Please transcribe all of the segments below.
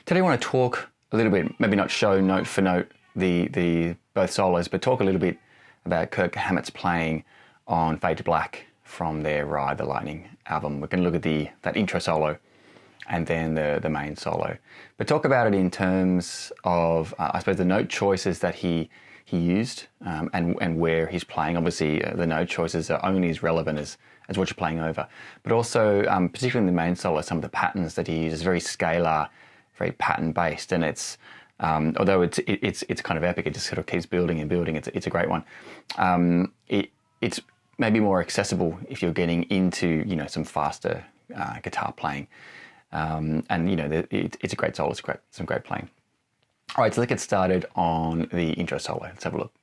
Today I want to talk a little bit, maybe not show note for note the both solos, but talk a little bit about Kirk Hammett's playing on Fade to Black from their Ride the Lightning album. We're going to look at that intro solo and then the main solo, but talk about it in terms of I suppose the note choices that he used and where he's playing. Obviously, the note choices are only as relevant as what you're playing over, but also particularly in the main solo, some of the patterns that he uses, very scalar, very pattern based, and it's although it's kind of epic, it just sort of keeps building and building. It's a great one. It's maybe more accessible if you're getting into some faster guitar playing, and it's a great solo. It's some great playing. All right, so let's get started on the intro solo. Let's have a look.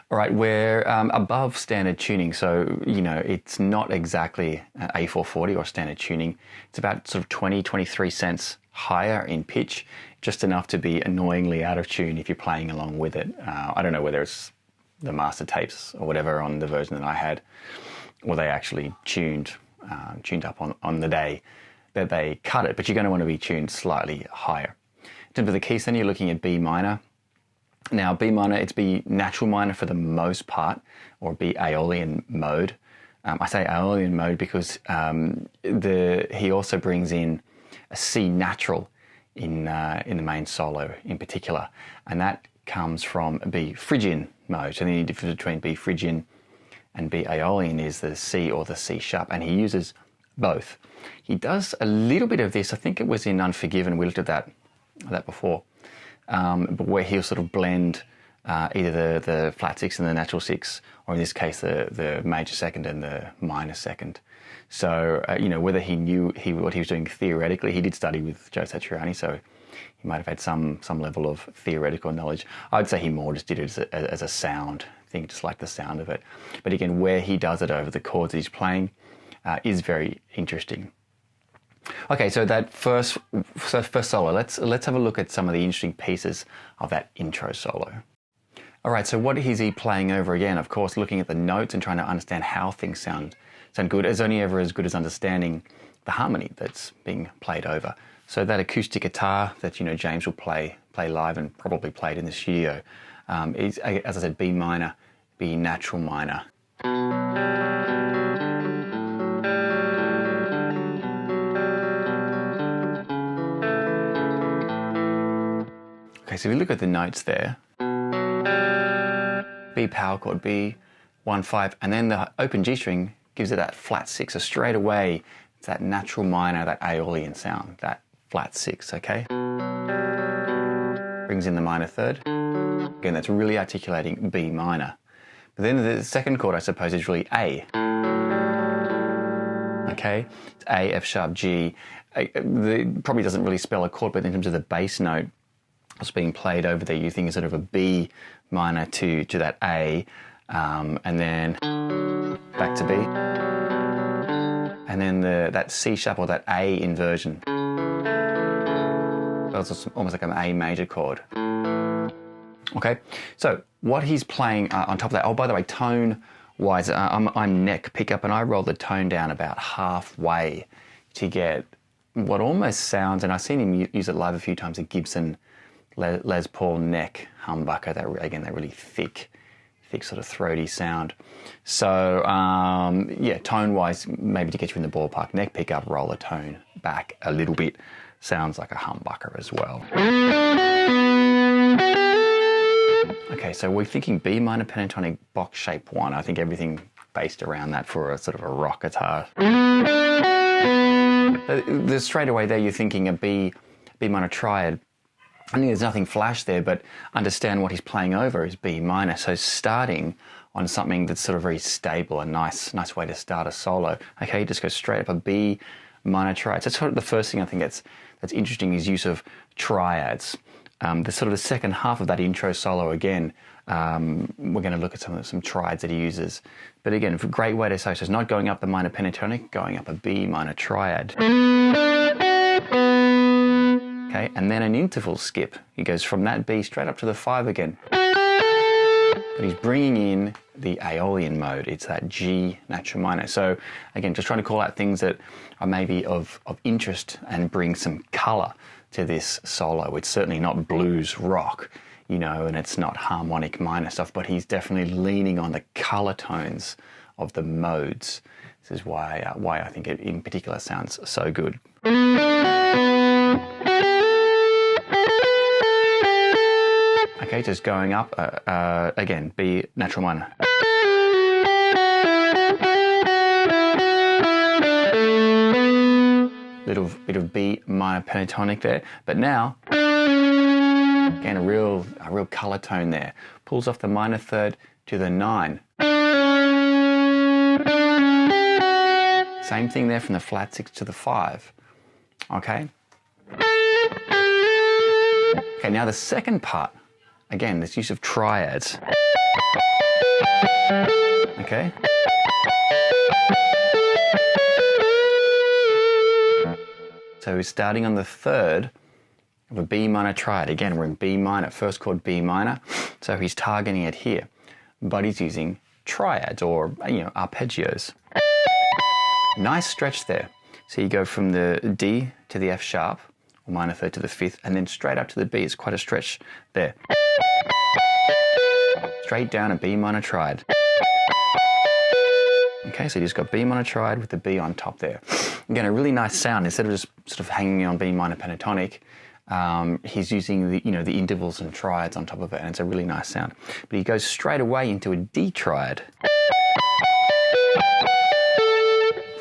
All right, we're above standard tuning, so it's not exactly A440 or standard tuning. It's about sort of 23 cents higher in pitch, just enough to be annoyingly out of tune if you're playing along with it. I don't know whether it's the master tapes or whatever on the version that I had, or they actually tuned up on the day that they cut it, but you're going to want to be tuned slightly higher. In terms of the keys, then you're looking at B minor. Now, B minor, it's B natural minor for the most part, or B Aeolian mode. I say Aeolian mode because he also brings in a C natural in the main solo in particular, and that comes from B Phrygian mode. So the only difference between B Phrygian and B Aeolian is the C or the C sharp, and he uses both. He does a little bit of this, I think it was in Unforgiven, we looked at that before, but where he'll sort of blend either the flat six and the natural six, or in this case the major second and the minor second. So whether he knew what he was doing theoretically, he did study with Joe Satriani, so he might have had some level of theoretical knowledge. I'd say he more just did it as a sound thing, just like the sound of it. But again, where he does it over the chords he's playing is very interesting. Okay, so that first solo, let's have a look at some of the interesting pieces of that intro solo. All right, so what is he playing over again? Of course, looking at the notes and trying to understand how things sound good is only ever as good as understanding the harmony that's being played over. So that acoustic guitar that James will play live and probably played in the studio is, as I said, B minor, B natural minor, Okay, so if you look at the notes there, B power chord, B, 1, 5, and then the open G string gives it that flat 6. So straight away, it's that natural minor, that Aeolian sound, that flat 6, okay? Brings in the minor third. Again, that's really articulating B minor. But then the second chord, I suppose, is really A. Okay? It's A, F sharp, G. It probably doesn't really spell a chord, but in terms of the bass note, what's being played over there, you think is sort of a B minor to that A, and then back to B, and then that C sharp or that A inversion. It's almost like an A major chord. Okay, so what he's playing on top of that, oh, by the way, tone-wise, I'm neck pickup, and I roll the tone down about halfway to get what almost sounds, and I've seen him use it live a few times, a Gibson Les Paul neck humbucker, that really thick sort of throaty sound. So yeah, tone-wise, maybe to get you in the ballpark, neck pickup, roll the tone back a little bit. Sounds like a humbucker as well. Okay, so we're thinking B minor pentatonic box shape 1. I think everything based around that for a sort of a rock guitar. Straight away there, you're thinking a B minor triad. I think there's nothing flash there, but understand what he's playing over is B minor. So starting on something that's sort of very stable, a nice way to start a solo. Okay, just go straight up a B minor triad. So that's sort of the first thing I think that's interesting is use of triads. The sort of the second half of that intro solo again, we're going to look at some triads that he uses. But again, a great way to say so it's not going up the minor pentatonic, going up a B minor triad. Okay, and then an interval skip. He goes from that B straight up to the 5 again. But he's bringing in the Aeolian mode. It's that G natural minor. So again, just trying to call out things that are maybe of interest and bring some color to this solo. It's certainly not blues rock, and it's not harmonic minor stuff, but he's definitely leaning on the color tones of the modes. This is why I think it in particular sounds so good. Okay, just going up, again, B natural minor. Little bit of B minor pentatonic there, but now, again, a real color tone there. Pulls off the minor third to the 9. Same thing there from the flat 6 to the 5. Okay? Okay, now the second part. Again, this use of triads. Okay? So we're starting on the third of a B minor triad. Again, we're in B minor, first chord B minor. So he's targeting it here. But he's using triads or, arpeggios. Nice stretch there. So you go from the D to the F sharp, or minor third to the 5th, and then straight up to the B. It's quite a stretch there. Straight down a B minor triad. Okay, so you just got B minor triad with the B on top there. Again, a really nice sound. Instead of just sort of hanging on B minor pentatonic, he's using the intervals and triads on top of it, and it's a really nice sound. But he goes straight away into a D triad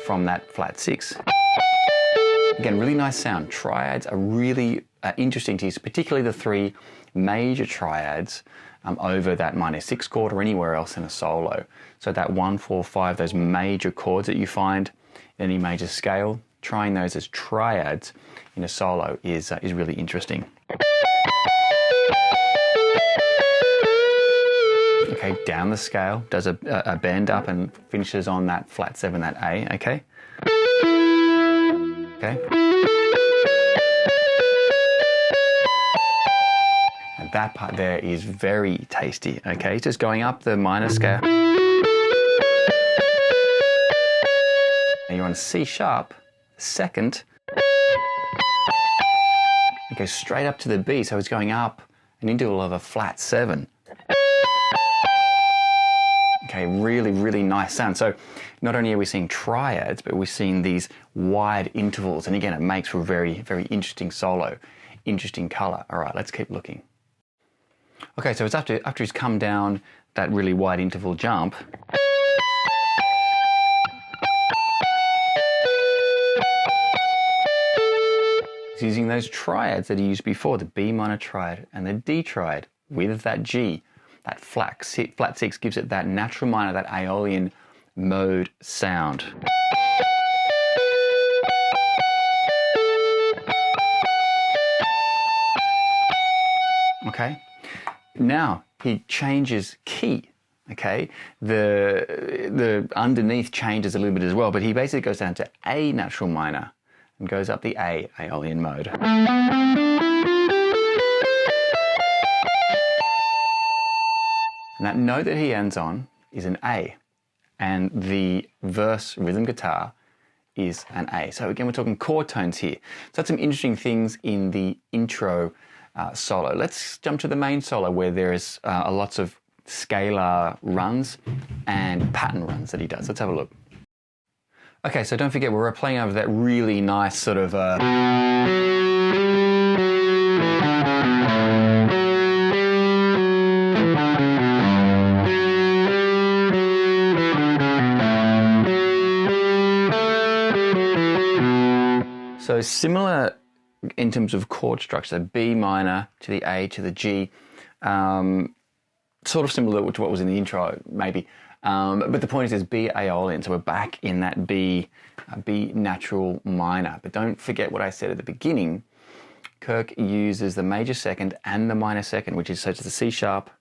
from that flat 6. Again, really nice sound. Triads are really interesting to use, particularly the 3 major triads over that minor 6 chord or anywhere else in a solo. So that 1, 4, 5, those major chords that you find in any major scale, trying those as triads in a solo is really interesting. Okay, down the scale, does a bend up and finishes on that flat 7, that A, okay? Okay. And that part there is very tasty, okay? Just going up the minor scale. And you're on C sharp, second. It goes straight up to the B, so it's going up an interval of a flat 7. Okay, really, really nice sound. So not only are we seeing triads, but we're seeing these wide intervals. And again, it makes for a very, very interesting solo, interesting color. All right, let's keep looking. Okay, so it's after he's come down that really wide interval jump. He's using those triads that he used before, the B minor triad and the D triad with that G. That flat six gives it that natural minor, that Aeolian mode sound. Okay, now he changes key. Okay, the underneath changes a little bit as well, but he basically goes down to A natural minor and goes up the A Aeolian mode. And that note that he ends on is an A, and the verse rhythm guitar is an A. So again, we're talking chord tones here. So that's some interesting things in the intro solo. Let's jump to the main solo where there is lots of scalar runs and pattern runs that he does. Let's have a look. Okay, so don't forget we're playing over that really nice sort of so similar in terms of chord structure, B minor to the A to the G, sort of similar to what was in the intro, maybe. But the point is, there's B Aeolian, so we're back in that B natural minor. But don't forget what I said at the beginning. Kirk uses the major second and the minor second, which is such as the C sharp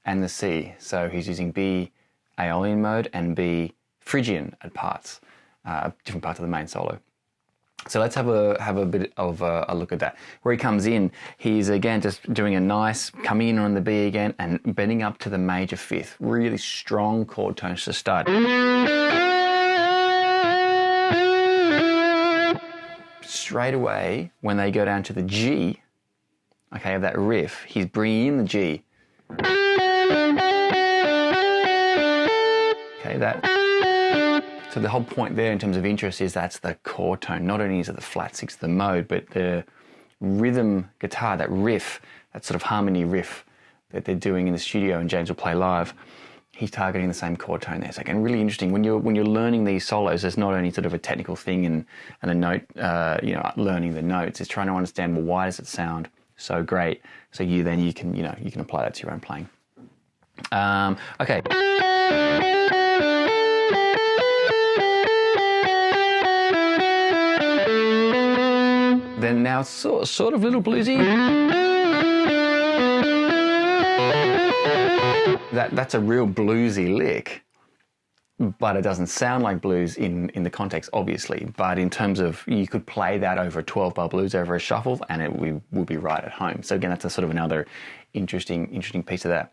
and the C. So he's using B Aeolian mode and B Phrygian at parts, different parts of the main solo. So let's have a bit of a look at that. Where he comes in, he's again just doing a nice coming in on the B again and bending up to the major fifth. Really strong chord tones to start. Straight away, when they go down to the G, okay, of that riff, he's bringing in the G. Okay, that. So the whole point there in terms of interest is that's the chord tone. Not only is it the flat sixth of the mode, but the rhythm guitar, that riff, that sort of harmony riff that they're doing in the studio and James will play live, he's targeting the same chord tone there. So again, really interesting. When you're learning these solos, there's not only sort of a technical thing and a note, learning the notes. It's trying to understand, well, why does it sound so great? So you can apply that to your own playing. Okay. Then now sort of little bluesy. That's a real bluesy lick, but it doesn't sound like blues in the context, obviously. But in terms of, you could play that over a 12-bar blues over a shuffle and it would be right at home. So again, that's a sort of another interesting piece of that.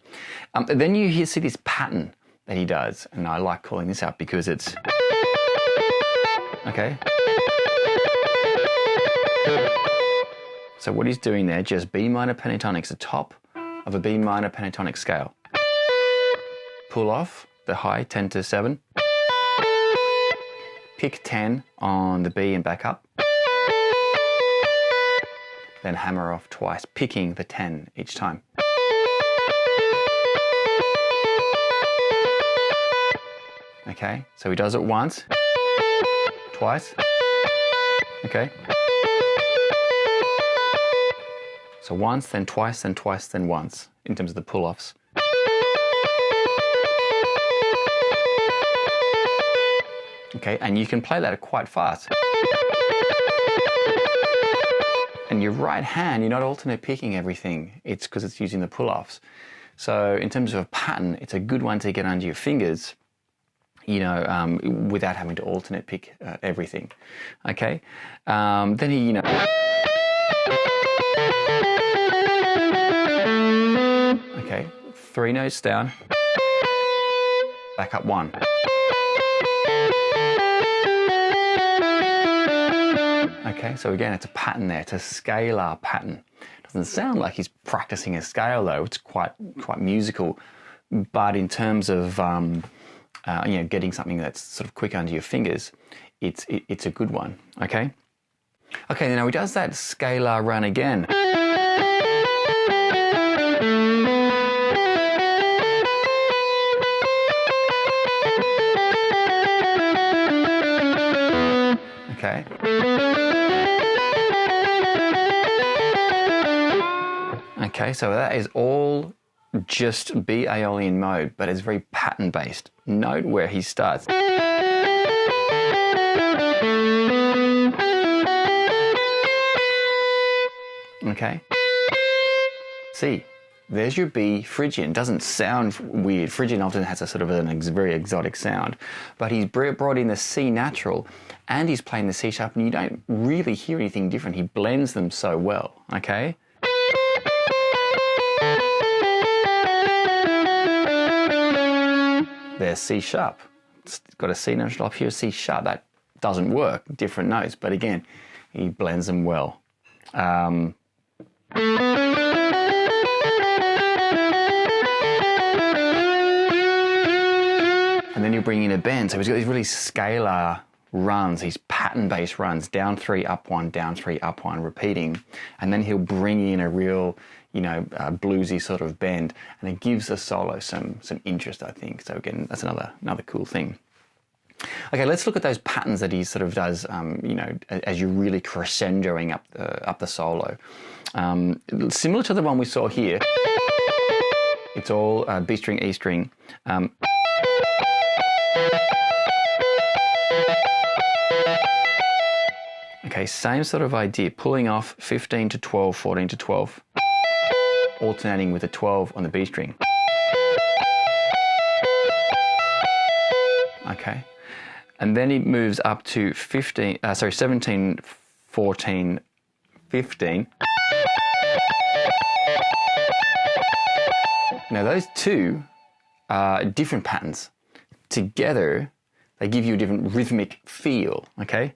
Then you see this pattern that he does, and I like calling this out because it's, okay. So what he's doing there, just B minor pentatonics, the top of a B minor pentatonic scale. Pull off the high 10 to 7. Pick 10 on the B and back up. Then hammer off twice, picking the 10 each time. Okay, so he does it once, twice, okay. So once, then twice, then twice, then once, in terms of the pull-offs. Okay, and you can play that quite fast. And your right hand, you're not alternate picking everything. It's because it's using the pull-offs. So in terms of a pattern, it's a good one to get under your fingers, without having to alternate pick everything. Okay, then he, okay, 3 notes down, back up 1. Okay, so again, it's a pattern there. It's a scalar pattern. Doesn't sound like he's practicing a scale though. It's quite musical, But in terms of getting something that's sort of quick under your fingers, it's a good one. Okay. Okay. Now he does that scalar run again. Okay. Okay, so that is all just B Aeolian mode, but it's very pattern-based. Note where he starts. Okay. C. There's your B Phrygian. Doesn't sound weird. Phrygian often has a sort of a very exotic sound, but he's brought in the C natural and he's playing the C sharp, and you don't really hear anything different. He blends them so well, okay? There's C sharp. It's got a C natural up here, C sharp. That doesn't work, different notes, but again, he blends them well. And then you bring in a bend. So he's got these really scalar runs, these pattern-based runs, down 3, up 1, down 3, up 1, repeating. And then he'll bring in a real, bluesy sort of bend, and it gives the solo some interest, I think. So again, that's another cool thing. Okay, let's look at those patterns that he sort of does, as you're really crescendoing up the solo. Similar to the one we saw here. It's all B string, E string. Okay, same sort of idea, pulling off 15 to 12, 14 to 12, alternating with a 12 on the B string. Okay, and then he moves up to 17, 14, 15. Now those two are different patterns. Together, they give you a different rhythmic feel, okay?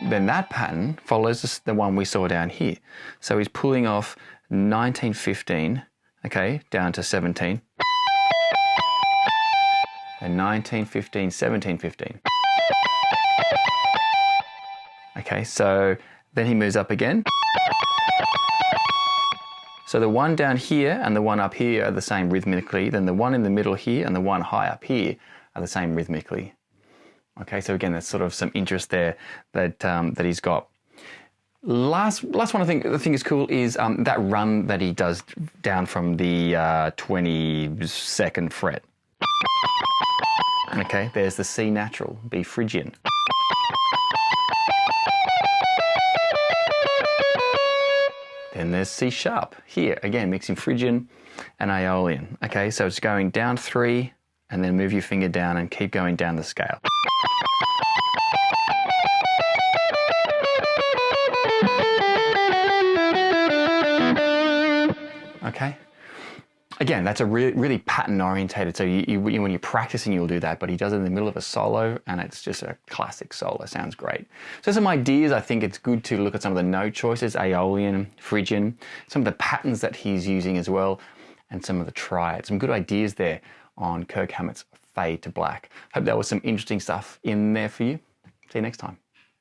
Then that pattern follows the one we saw down here. So he's pulling off 19, 15, okay, down to 17. And 19, 15, 17, 15. Okay, so then he moves up again. So the one down here and the one up here are the same rhythmically. Then the one in the middle here and the one high up here are the same rhythmically. Okay, so again, there's sort of some interest there that he's got. Last one I think is cool is that run that he does down from the 22nd fret. Okay, there's the C natural, B Phrygian. Then there's C sharp here, again mixing Phrygian and Aeolian. Okay, so it's going down 3 and then move your finger down and keep going down the scale. Okay. Again, that's a really pattern orientated. So when you're practicing, you'll do that, but he does it in the middle of a solo, and it's just a classic solo. Sounds great. So some ideas. I think it's good to look at some of the note choices: Aeolian, Phrygian, some of the patterns that he's using as well, and some of the triads. Some good ideas there on Kirk Hammett's Fade to Black. Hope that was some interesting stuff in there for you. See you next time.